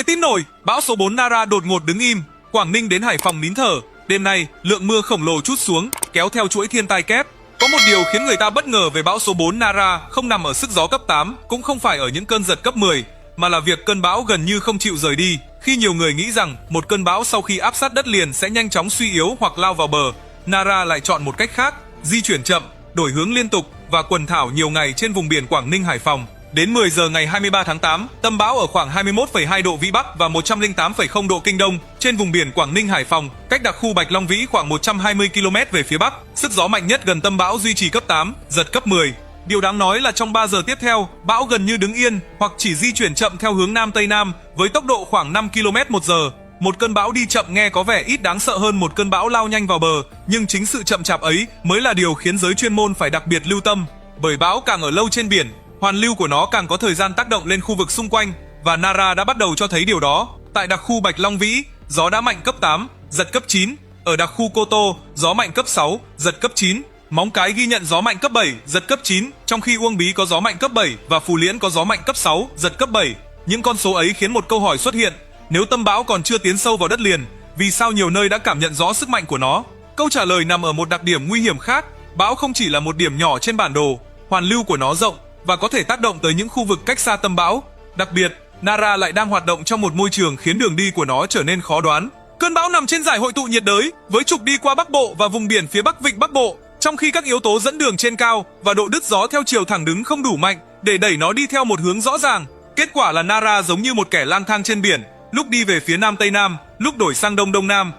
tin nổi, bão số 4 Nara đột ngột đứng im, Quảng Ninh đến Hải Phòng nín thở. Đêm nay, lượng mưa khổng lồ trút xuống, kéo theo chuỗi thiên tai kép. Có một điều khiến người ta bất ngờ về bão số 4 Nara không nằm ở sức gió cấp 8, cũng không phải ở những cơn giật cấp 10, mà là việc cơn bão gần như không chịu rời đi. Khi nhiều người nghĩ rằng một cơn bão sau khi áp sát đất liền sẽ nhanh chóng suy yếu hoặc lao vào bờ, Nara lại chọn một cách khác, di chuyển chậm, đổi hướng liên tục và quần thảo nhiều ngày trên vùng biển Quảng Ninh Hải Phòng. Đến 10 giờ ngày 23 tháng 8, tâm bão ở khoảng 21,2 độ Vĩ Bắc và 108,0 độ Kinh Đông trên vùng biển Quảng Ninh Hải Phòng, cách đặc khu Bạch Long Vĩ khoảng 120 km về phía Bắc. Sức gió mạnh nhất gần tâm bão duy trì cấp 8, giật cấp 10. Điều đáng nói là trong 3 giờ tiếp theo, bão gần như đứng yên hoặc chỉ di chuyển chậm theo hướng Nam Tây Nam với tốc độ khoảng 5 km/h. Một cơn bão đi chậm nghe có vẻ ít đáng sợ hơn một cơn bão lao nhanh vào bờ, nhưng chính sự chậm chạp ấy mới là điều khiến giới chuyên môn phải đặc biệt lưu tâm. Bởi bão càng ở lâu trên biển, hoàn lưu của nó càng có thời gian tác động lên khu vực xung quanh, và Nara đã bắt đầu cho thấy điều đó. Tại đặc khu Bạch Long Vĩ, gió đã mạnh cấp 8, giật cấp 9. Ở đặc khu Cô Tô, gió mạnh cấp 6, giật cấp 9. Móng Cái ghi nhận gió mạnh cấp 7, giật cấp 9, trong khi Uông Bí có gió mạnh cấp 7 và Phù Liễn có gió mạnh cấp 6, giật cấp 7. Những con số ấy khiến một câu hỏi xuất hiện: nếu tâm bão còn chưa tiến sâu vào đất liền, vì sao nhiều nơi đã cảm nhận rõ sức mạnh của nó? Câu trả lời nằm ở một đặc điểm nguy hiểm khác. Bão không chỉ là một điểm nhỏ trên bản đồ, hoàn lưu của nó rộng và có thể tác động tới những khu vực cách xa tâm bão. Đặc biệt, Nara lại đang hoạt động trong một môi trường khiến đường đi của nó trở nên khó đoán. Cơn bão nằm trên giải hội tụ nhiệt đới, với trục đi qua Bắc Bộ và vùng biển phía Bắc Vịnh Bắc Bộ, trong khi các yếu tố dẫn đường trên cao và độ đứt gió theo chiều thẳng đứng không đủ mạnh để đẩy nó đi theo một hướng rõ ràng. Kết quả là Nara giống như một kẻ lang thang trên biển, lúc đi về phía Nam Tây Nam, lúc đổi sang Đông Đông Nam